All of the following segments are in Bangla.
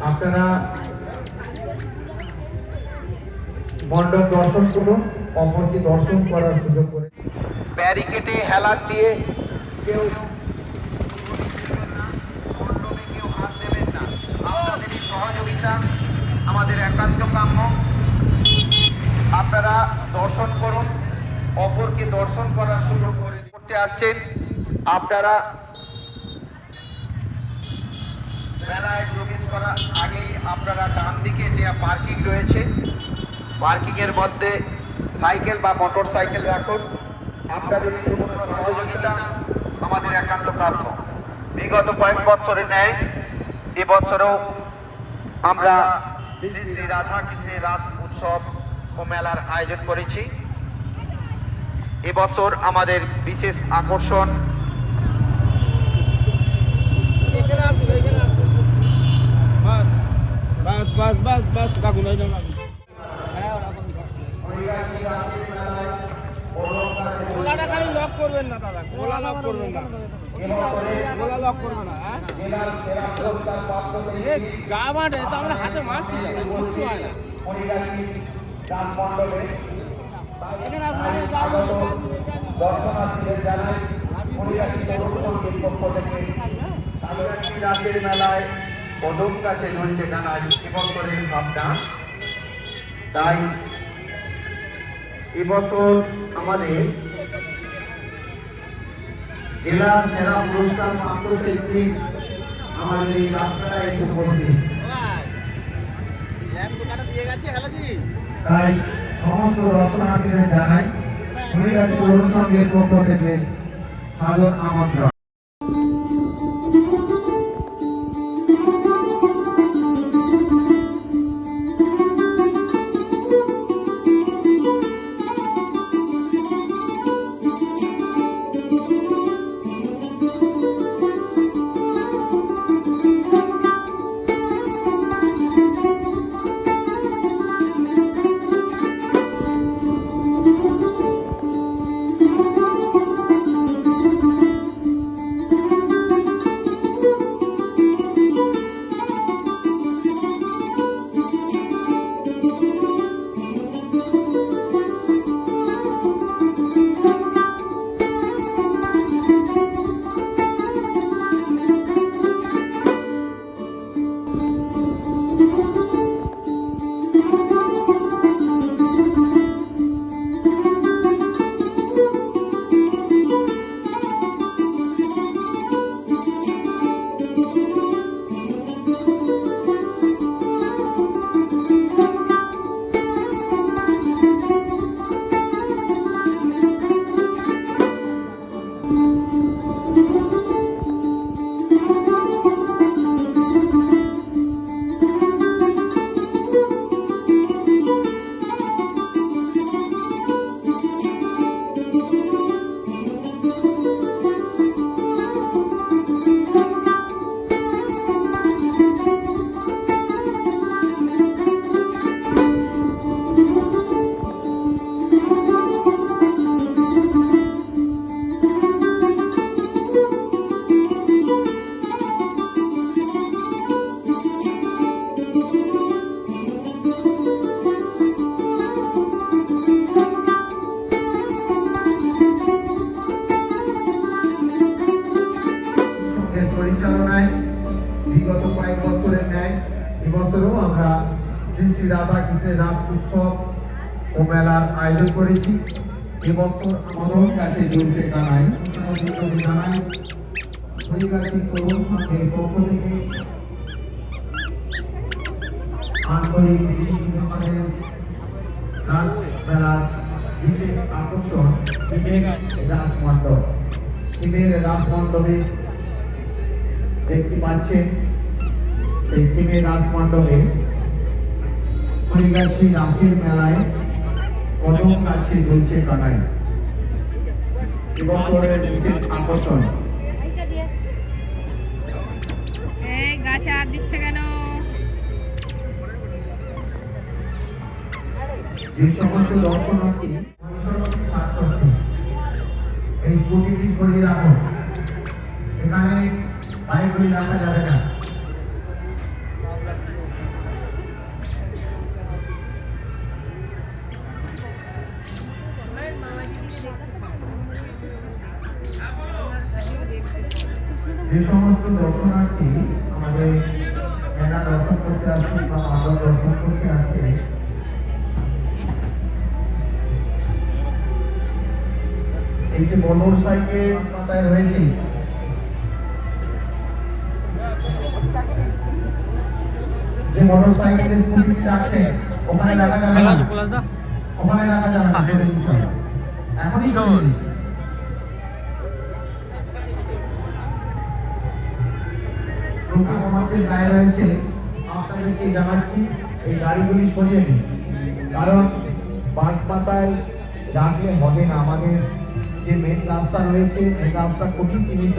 আপনারা মণ্ডপ দর্শন করুন, অপরকে দর্শন করার সুযোগ করে। ব্যারিকেডে হেলান দিয়ে কেউ হাত দেবেন না। আপনাদের এই সহযোগিতা আমাদের একান্ত কাম্য। আপনারা দর্শন করুন, অপরকে দর্শন করার সুযোগ করে করতে আসছেন। আপনারা মেলায় প্রবেশ করার আগেই আপনারা ডান দিকে যে পার্কিং রয়েছে, পার্কিং এর মধ্যে সাইকেল বা মোটর সাইকেল রাখুন। আপনাদের সহযোগিতা আমাদের একান্ত কাম্য। বিগত কয়েক বছরের ন্যায় এবছরও আমরা শ্রী শ্রী রাধা কৃষ্ণের রাত উৎসব ও মেলার আয়োজন করেছি। এবছর আমাদের বিশেষ আকর্ষণ করবেন না দাদা, গোলা লক করবেন না, গোলা লক করবেন না। গা মাঠে তো আমরা হাতে মারছি, কিচ্ছু হয় না। রাতের মেলায় কদম গাছে ঝুলছে ডানায় এবছরের ভাবনা। তাই এবছর আমাদের জেলার সেরা পুরস্কার প্রাপ্ত শিল্পী আমাদের এই রাস্তায় এসে উপস্থিত। তাই সমস্ত দর্শনার্থীদের জানাই হরিরাজি তরুণ সংঘের পক্ষ থেকে সাদর আমন্ত্রণ। পরিচালনায় বিগত কয়েক বছরের ন্যায় এবছরও আমরা শ্রী শ্রী রাধা কৃষ্ণের রাত উৎসব ও মেলার আয়োজন করেছি। এবছর আমাদের কাছে ঝুলছে কানাই জানাই হরিরাজি তরুণ সংঘের পক্ষ থেকে আন্তরিক আমাদের রাস মেলার বিশেষ আকর্ষণ শিবের রাসমণ্ডপ। শিবের রাসমণ্ডপে দেখতে পাচ্ছেন সেই শিবের রাসমণ্ডপে হরিগাছি রাসের মেলায় কদম গাছে ঝুলছে কানাই এবছরের বিশেষ আকর্ষণ। গাছে হাত দিচ্ছে কেন? যে সমস্ত দর্শনার্থী এই স্কুটিটি সরিয়ে রাখুন, এখানে বাইকগুলি রাখা যাবে না। যে সমস্ত দর্শনার্থী আমাদের মেলা দর্শন করতে আসছে বা মাদক দর্শন করতে আসছে, এই যে মোটর সাইকেল মাথায় রয়েছে, যে মোটর সাইকেলের স্কুটি যাচ্ছে ওখানে রাখা যাবে না, ওখানে রাখা যাবে না, এখনই চলুন। সমাজের গায়ে রয়েছে, আপনাদেরকে জানাচ্ছি এই গাড়িগুলি সরিয়ে দিন, কারণ বাস মাথায় রাখলে হবে না। আমাদের যে মেন রাস্তা রয়েছে এই রাস্তা খুবই সীমিত,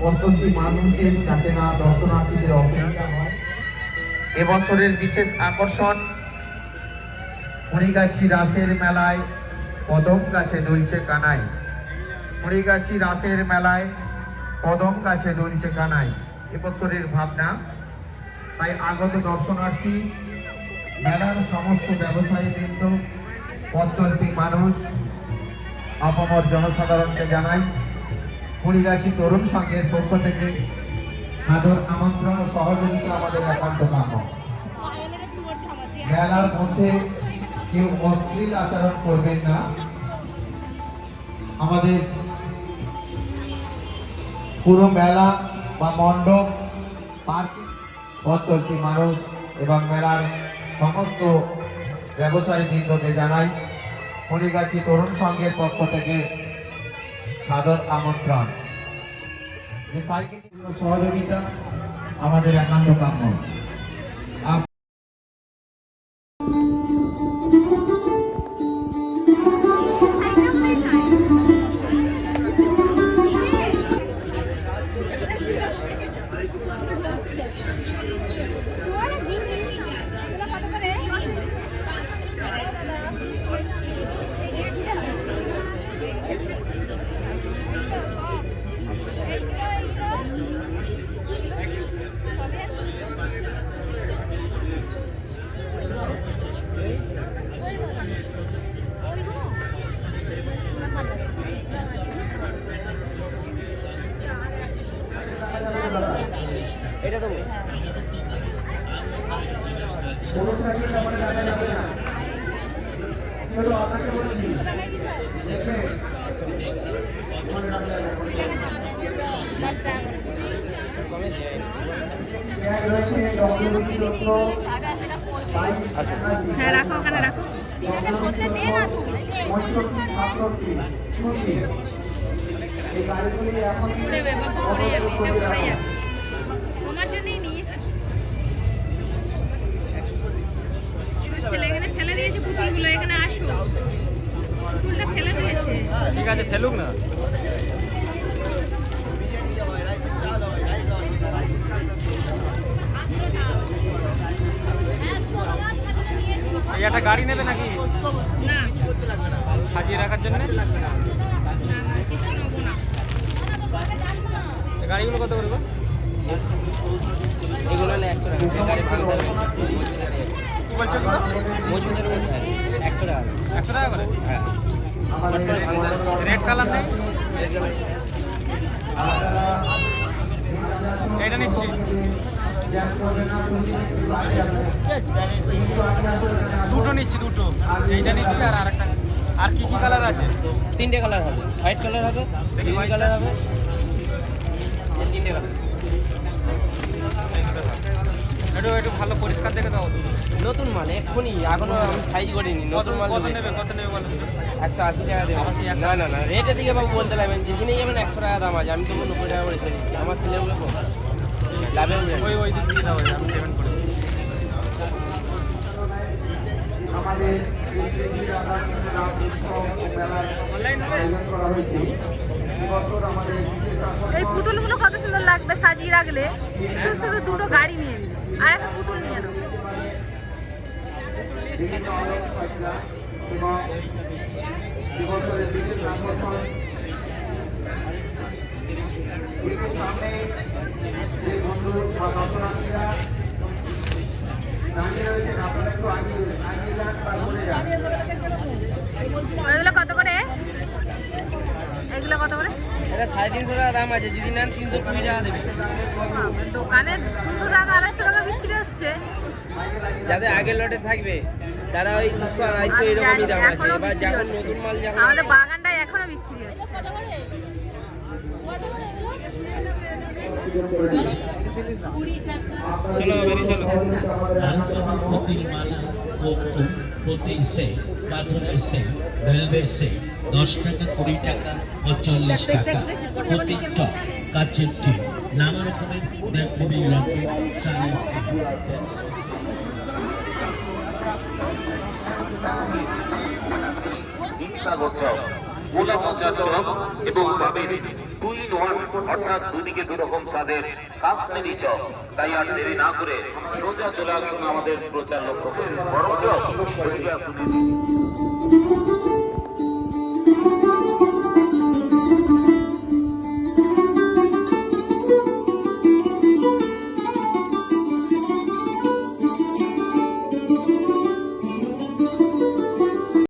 অত্যন্ত মানুষের যাতে না দর্শনার্থীদের অসুবিধা হয়। এবছরের বিশেষ আকর্ষণ মুড়িগাছি রাসের মেলায় কদম গাছে দুলছে কানাই। মুড়িগাছি রাসের মেলায় কদম গাছে দুলছে কানাই এবছরের ভাবনা। তাই আগত দর্শনার্থী, মেলার সমস্ত ব্যবসায়ীবৃন্দ, পথ চলতি মানুষ, আপামর জনসাধারণকে জানাই মুড়িগাছি তরুণ সংঘের পক্ষ থেকে সাদর আমন্ত্রণ ও সহযোগিতা আমাদের একান্ত কাম্য। মেলার মধ্যে কেউ অশ্লীল আচরণ করবেন না। আমাদের পুরো মেলা বা মণ্ডপ, পার্কিং, পথ চলতি মানুষ এবং মেলার সমস্ত ব্যবসায়ী বৃন্দকে জানাই মুড়িগাছি তরুণ সংঘের পক্ষ থেকে সাদর আমন্ত্রণ। যে সাইকেল সহযোগিতা আমাদের একান্ত কাম্য। এটা দেবো হ্যাঁ রাখো, ওখানে রাখো। উড়ে যাবে, উড়ে যাবে, এটা উড়ে যাবে। তোমার জন্যই নিয়েছি। ছেলে এখানে ফেলে দিয়েছে পুতুলগুলো, এখানে আসো। পুতুলটা ফেলে দিয়েছে। ঠিক আছে, ফেলুক না। এই একটা গাড়ি নেবে নাকি? না সাজিয়ে রাখার জন্য না না, কিছু নেবো না। গাড়িগুলো কত করবে? এগুলো হলে 100 টাকা, গাড়ি ভাঙতে হবে। কি বলছো? মজুদের মধ্যে 100 টাকা। 100 টাকা করে? হ্যাঁ, রেড কালার নেই? এটা নিচ্ছি। দুটো নিচ্ছি, দুটো। এইটা নিচ্ছি আর আরেকটা। আর কি কি কালার আছে? 3টে কালার হবে, হোয়াইট কালার হবে, দেখি, গ্রিন white কালার হবে, এই 3টে কালার। একটু একটু ভালো পরিষ্কার দেখে দাও। নতুন মাল এক্ষুনি, এখনো আমি সাইজ করিনি। নতুন মাল কত নেবে, কত নেবে বলো? 180 টাকা দেবো। 180 না না না, রেটের দিকে বাবু বলতে লাগবেন, যেখানেই যাবেন 100 টাকা দাম আছে। আমি তো 90 টাকা করে ছেড়ে দিচ্ছি, আমার ছেলেগুলো তো লাভে উঠে। ওই ওই দিক দিয়ে দাও, আমি পেমেন্ট করে দিচ্ছি। এই পুতুলগুলো কত সুন্দর লাগবে সাজিয়ে রাখলে। শুধু শুধু দুটো গাড়ি নিয়ে নিই আর একটা পুতুল নিয়ে নাও। এগুলো কত করে? এগুলো কত করে? এটা 350 টাকা দাম আছে, যদি নেন 320 টাকা দেবে। দোকানে 200 টাকা 250 টাকা বিক্রি হচ্ছে। যাদের আগের লটে থাকবে তারা ওই 200 250 এরকমই দাম আছে। এবার যখন নতুন মাল যখন আমাদের বাগানটায় এখনো বিক্রি হচ্ছে। প্রতির মালা কৌতুক প্রতির সেট পাথরের সেট ভেলভেট সেট 10 টাকা 20 টাকা ও 40 টাকা প্রতির টপ কাচের টিন নানা রকমের দেবদেবীর লকেট শাড়ি গোলা মোচার চপ এবং পাবেন 2 in 1 অর্থাৎ দুদিকে দুরকম স্বাদের কাশ্মীরি চপ। তাই আর দেরি না করে সোজা চলে আসুন আমাদের প্রচার লক্ষ্য করে। বড় চপ ওদিকে আসুন।